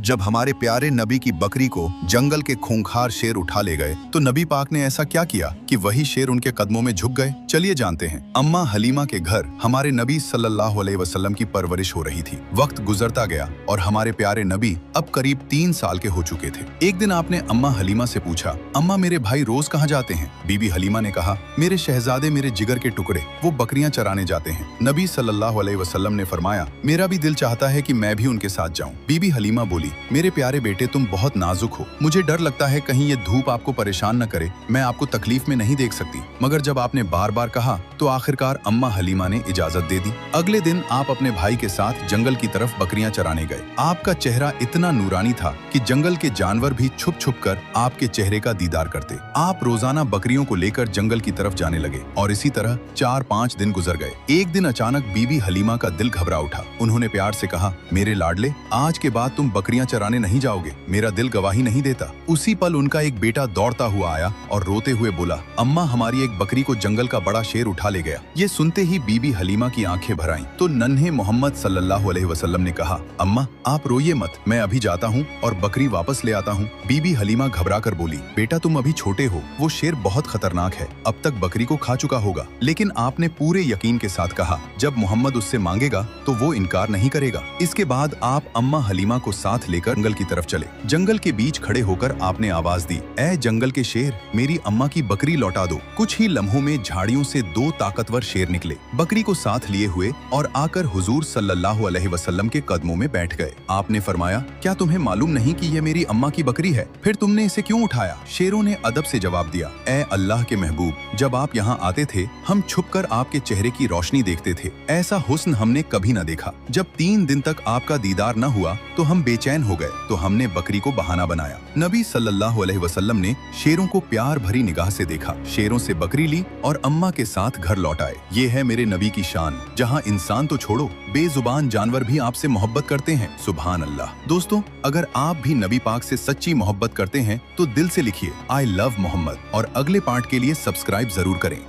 जब हमारे प्यारे नबी की बकरी को जंगल के खूंखार शेर उठा ले गए तो नबी पाक ने ऐसा क्या किया कि वही शेर उनके कदमों में झुक गए। चलिए जानते हैं। अम्मा हलीमा के घर हमारे नबी सल्लल्लाहु अलैहि वसल्लम की परवरिश हो रही थी। वक्त गुजरता गया और हमारे प्यारे नबी अब करीब 3 साल के हो चुके थे। एक दिन आपने अम्मा हलीमा से पूछा, अम्मा मेरे भाई रोज कहाँ जाते हैं? बीबी हलीमा ने कहा, मेरे शहजादे मेरे जिगर के टुकड़े, वो बकरियां चराने जाते हैं। नबी सल्लल्लाहु अलैहि वसल्लम ने फरमाया, मेरा भी दिल चाहता है कि मैं भी उनके साथ जाऊं। बीबी हलीमा बोली, मेरे प्यारे बेटे तुम बहुत नाजुक हो, मुझे डर लगता है कहीं ये धूप आपको परेशान न करे, मैं आपको तकलीफ में नहीं देख सकती। मगर जब आपने बार बार कहा तो आखिरकार अम्मा हलीमा ने इजाजत दे दी। अगले दिन आप अपने भाई के साथ जंगल की तरफ बकरियां चराने गए। आपका चेहरा इतना नूरानी था कि जंगल के जानवर भी छुप छुप कर आपके चेहरे का दीदार करते। आप रोजाना बकरियों को लेकर जंगल की तरफ जाने लगे और इसी तरह 4-5 दिन गुजर गए। एक दिन अचानक बीबी हलीमा का दिल घबरा उठा। उन्होंने प्यार से कहा, मेरे लाडले, आज के बाद तुम बकरियां चराने नहीं जाओगे, मेरा दिल गवाही नहीं देता। उसी पल उनका एक बेटा दौड़ता हुआ आया और रोते हुए बोला, अम्मा हमारी एक बकरी को जंगल का बड़ा शेर उठा ले गया। ये सुनते ही बीबी हलीमा की आंखें भर आईं। तो नन्हे मोहम्मद सल्लल्लाहु अलैहि वसल्लम ने कहा, अम्मा आप रोइए मत, मैं अभी जाता हूँ और बकरी वापस ले आता हूँ। बीबी हलीमा घबरा कर बोली, बेटा तुम अभी छोटे हो, वो शेर बहुत खतरनाक है, अब तक बकरी को खा चुका होगा। लेकिन आपने पूरे यकीन के साथ कहा, जब मोहम्मद उससे मांगेगा तो वो इनकार नहीं करेगा। इसके बाद आप अम्मा हलीमा को साथ लेकर जंगल की तरफ चले। जंगल के बीच खड़े होकर आपने आवाज दी, ऐ जंगल के शेर, मेरी अम्मा की बकरी लौटा दो। कुछ ही लम्हों में झाड़ियों से 2 ताकतवर शेर निकले, बकरी को साथ लिए हुए और आकर हुजूर सल्लल्लाहु अलैहि वसल्लम के कदमों में बैठ गए। आपने फरमाया, क्या तुम्हें मालूम नहीं कि ये मेरी अम्मा की बकरी है? फिर तुमने इसे क्यों उठाया? शेरों ने अदब से जवाब दिया, ऐ अल्लाह के महबूब, जब आप यहाँ आते थे हम छुपकर आपके चेहरे की रोशनी देखते थे, ऐसा हुस्न हमने कभी न देखा। जब 3 दिन तक आपका दीदार न हुआ तो हम बेचैन हो गए, तो हमने बकरी को बहाना बनाया। नबी सल्लल्लाहु अलैहि वसल्लम ने शेरों को प्यार भरी निगाह से देखा, शेरों से बकरी ली और अम्मा के साथ घर लौट आए। ये है मेरे नबी की शान, जहाँ इंसान तो छोड़ो, बेजुबान जानवर भी आपसे मोहब्बत करते हैं। सुभान अल्लाह। दोस्तों, अगर आप भी नबी पाक से सच्ची मोहब्बत करते हैं तो दिल से लिखिए, आई लव मोहम्मद, और अगले पार्ट के लिए सब्सक्राइब जरूर करें।